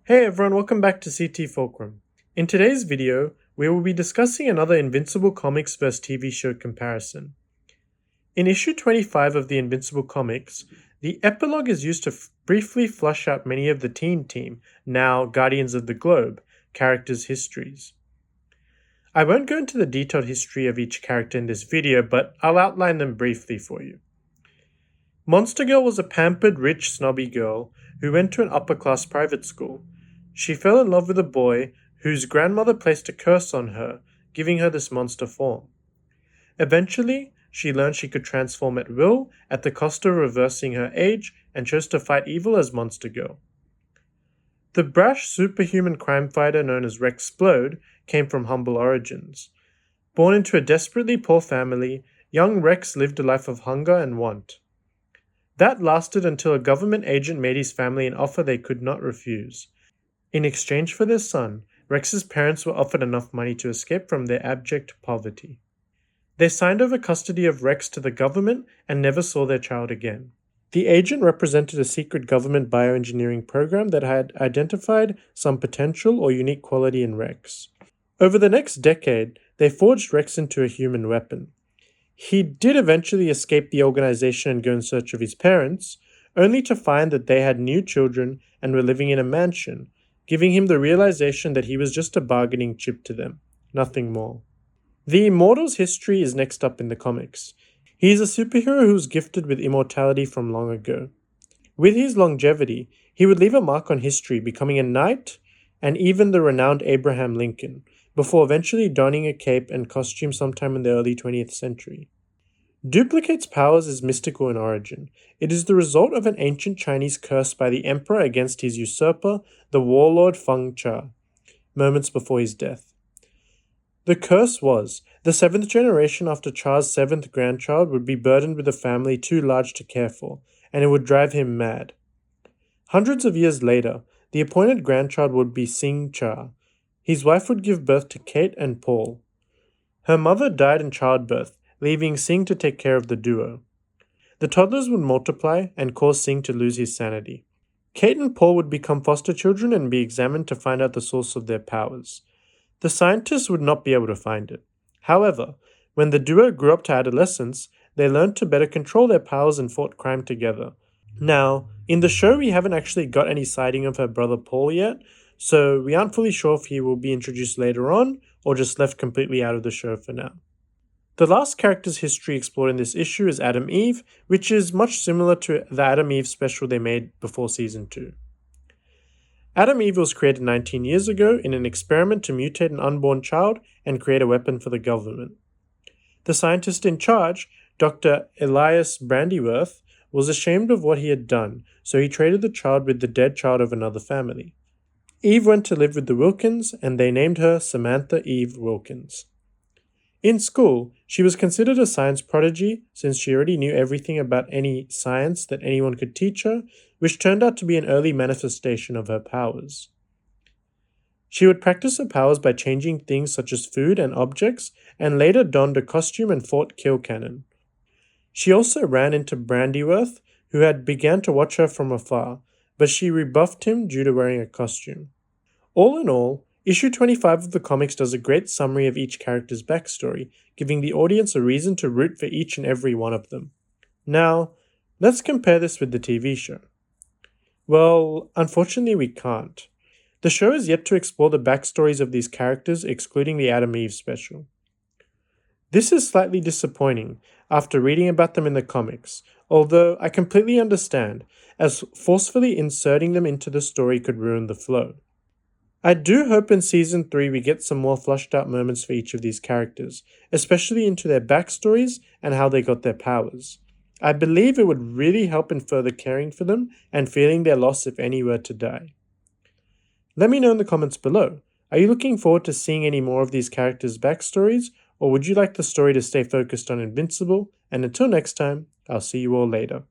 Hey everyone, welcome back to CT Fulcrum. In today's video, we will be discussing another Invincible comics vs. TV show comparison. In issue 25 of the Invincible comics, the epilogue is used to briefly flush out many of the Teen Team, now Guardians of the Globe, characters' histories. I won't go into the detailed history of each character in this video, but I'll outline them briefly for you. Monster Girl was a pampered, rich, snobby girl who went to an upper-class private school. She fell in love with a boy whose grandmother placed a curse on her, giving her this monster form. Eventually, she learned she could transform at will at the cost of reversing her age and chose to fight evil as Monster Girl. The brash superhuman crime fighter known as Rexplode came from humble origins. Born into a desperately poor family, young Rex lived a life of hunger and want. That lasted until a government agent made his family an offer they could not refuse. In exchange for their son, Rex's parents were offered enough money to escape from their abject poverty. They signed over custody of Rex to the government and never saw their child again. The agent represented a secret government bioengineering program that had identified some potential or unique quality in Rex. Over the next decade, they forged Rex into a human weapon. He did eventually escape the organization and go in search of his parents, only to find that they had new children and were living in a mansion, giving him the realization that he was just a bargaining chip to them, nothing more. The Immortal's history is next up in the comics. He is a superhero who was gifted with immortality from long ago. With his longevity, he would leave a mark on history, becoming a knight and even the renowned Abraham Lincoln, before eventually donning a cape and costume sometime in the early 20th century. Duplicate's powers is mystical in origin. It is the result of an ancient Chinese curse by the emperor against his usurper, the warlord Feng Cha, moments before his death. The curse was, the seventh generation after Cha's seventh grandchild would be burdened with a family too large to care for, and it would drive him mad. Hundreds of years later, the appointed grandchild would be Sing Cha. His wife would give birth to Kate and Paul. Her mother died in childbirth, leaving Sing to take care of the duo. The toddlers would multiply and cause Sing to lose his sanity. Kate and Paul would become foster children and be examined to find out the source of their powers. The scientists would not be able to find it. However, when the duo grew up to adolescence, they learned to better control their powers and fought crime together. Now, in the show we haven't actually got any sighting of her brother Paul yet, so we aren't fully sure if he will be introduced later on or just left completely out of the show for now. The last character's history explored in this issue is Adam Eve, which is much similar to the Adam Eve special they made before Season 2. Adam Eve was created 19 years ago in an experiment to mutate an unborn child and create a weapon for the government. The scientist in charge, Dr. Elias Brandyworth, was ashamed of what he had done, so he traded the child with the dead child of another family. Eve went to live with the Wilkins, and they named her Samantha Eve Wilkins. In school, she was considered a science prodigy since she already knew everything about any science that anyone could teach her, which turned out to be an early manifestation of her powers. She would practice her powers by changing things such as food and objects, and later donned a costume and fought Kill Cannon. She also ran into Brandyworth, who had begun to watch her from afar, but she rebuffed him due to wearing a costume. All in all, Issue 25 of the comics does a great summary of each character's backstory, giving the audience a reason to root for each and every one of them. Now, let's compare this with the TV show. Well, unfortunately we can't. The show is yet to explore the backstories of these characters, excluding the Adam Eve special. This is slightly disappointing after reading about them in the comics, although I completely understand, as forcefully inserting them into the story could ruin the flow. I do hope in Season 3 we get some more flushed out moments for each of these characters, especially into their backstories and how they got their powers. I believe it would really help in further caring for them and feeling their loss if any were to die. Let me know in the comments below. Are you looking forward to seeing any more of these characters' backstories, or would you like the story to stay focused on Invincible? And until next time, I'll see you all later.